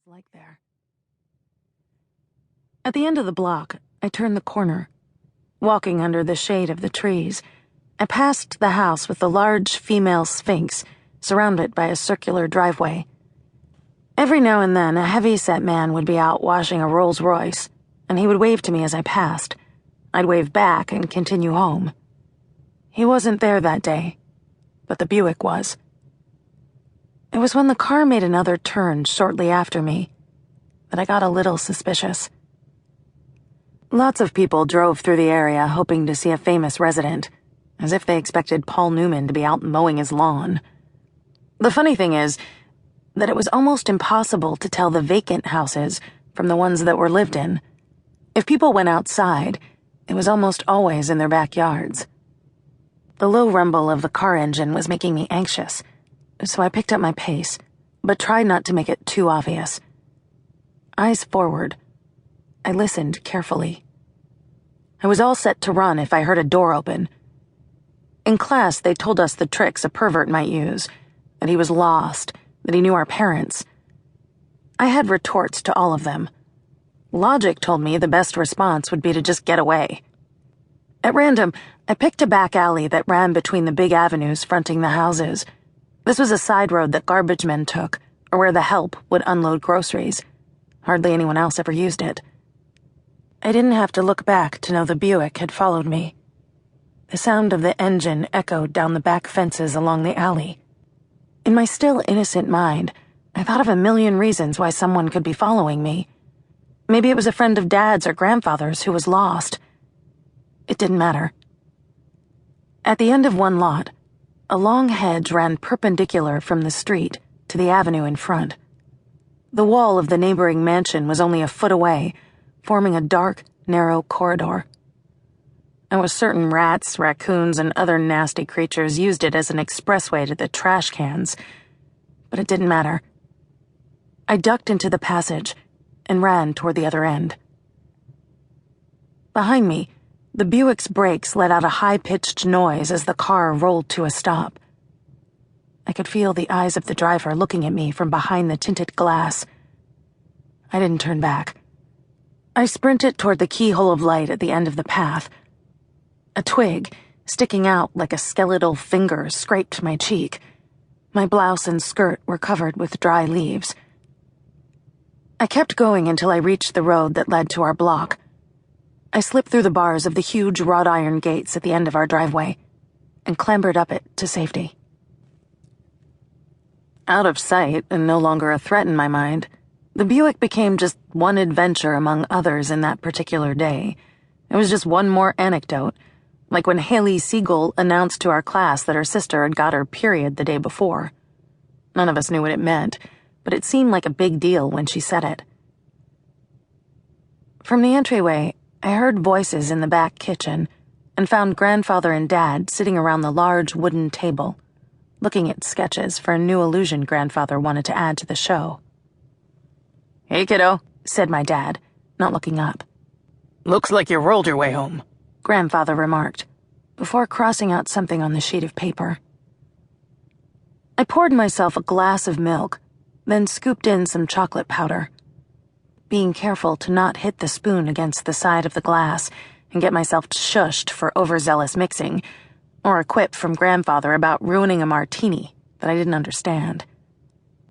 like there. At the end of the block, I turned the corner. Walking under the shade of the trees, I passed the house with the large female sphinx surrounded by a circular driveway. Every now and then, a heavy-set man would be out washing a Rolls-Royce, and he would wave to me as I passed. I'd wave back and continue home. He wasn't there that day, but the Buick was. It was when the car made another turn shortly after me that I got a little suspicious. Lots of people drove through the area hoping to see a famous resident, as if they expected Paul Newman to be out mowing his lawn. The funny thing is that it was almost impossible to tell the vacant houses from the ones that were lived in. If people went outside, it was almost always in their backyards. The low rumble of the car engine was making me anxious, so I picked up my pace, but tried not to make it too obvious. Eyes forward, I listened carefully. I was all set to run if I heard a door open. In class, they told us the tricks a pervert might use, that he was lost, that he knew our parents. I had retorts to all of them. Logic told me the best response would be to just get away. At random, I picked a back alley that ran between the big avenues fronting the houses. This was a side road that garbage men took, or where the help would unload groceries. Hardly anyone else ever used it. I didn't have to look back to know the Buick had followed me. The sound of the engine echoed down the back fences along the alley. In my still innocent mind, I thought of a million reasons why someone could be following me. Maybe it was a friend of Dad's or grandfather's who was lost. It didn't matter. At the end of one lot, a long hedge ran perpendicular from the street to the avenue in front. The wall of the neighboring mansion was only a foot away, forming a dark, narrow corridor. I was certain rats, raccoons, and other nasty creatures used it as an expressway to the trash cans, but it didn't matter. I ducked into the passage and ran toward the other end. Behind me, the Buick's brakes let out a high-pitched noise as the car rolled to a stop. I could feel the eyes of the driver looking at me from behind the tinted glass. I didn't turn back. I sprinted toward the keyhole of light at the end of the path. A twig, sticking out like a skeletal finger, scraped my cheek. My blouse and skirt were covered with dry leaves. I kept going until I reached the road that led to our block. I slipped through the bars of the huge wrought iron gates at the end of our driveway and clambered up it to safety. Out of sight and no longer a threat in my mind, the Buick became just one adventure among others in that particular day. It was just one more anecdote, like when Haley Siegel announced to our class that her sister had got her period the day before. None of us knew what it meant, but it seemed like a big deal when she said it. From the entryway, I heard voices in the back kitchen and found Grandfather and Dad sitting around the large wooden table, looking at sketches for a new illusion Grandfather wanted to add to the show. "Hey, kiddo," said my dad, not looking up. "Looks like you rolled your way home," Grandfather remarked, before crossing out something on the sheet of paper. I poured myself a glass of milk, then scooped in some chocolate powder, being careful to not hit the spoon against the side of the glass and get myself shushed for overzealous mixing, or a quip from Grandfather about ruining a martini that I didn't understand.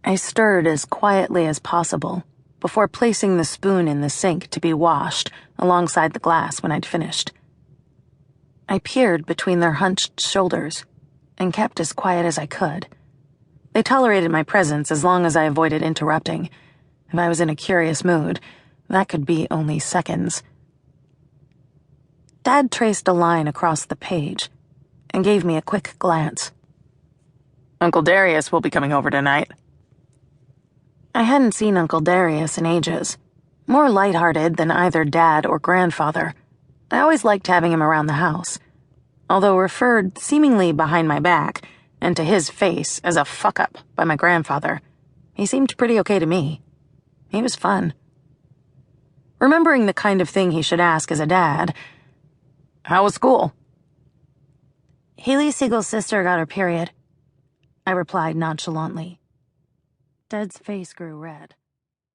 I stirred as quietly as possible before placing the spoon in the sink to be washed alongside the glass when I'd finished. I peered between their hunched shoulders and kept as quiet as I could. They tolerated my presence as long as I avoided interrupting. If I was in a curious mood, that could be only seconds. Dad traced a line across the page and gave me a quick glance. "Uncle Darius will be coming over tonight." I hadn't seen Uncle Darius in ages. More lighthearted than either Dad or Grandfather. I always liked having him around the house, although referred seemingly behind my back and to his face as a fuck-up by my grandfather. He seemed pretty okay to me. He was fun. Remembering the kind of thing he should ask as a dad. "How was school?" "Haley Siegel's sister got her period," I replied nonchalantly. Dad's face grew red.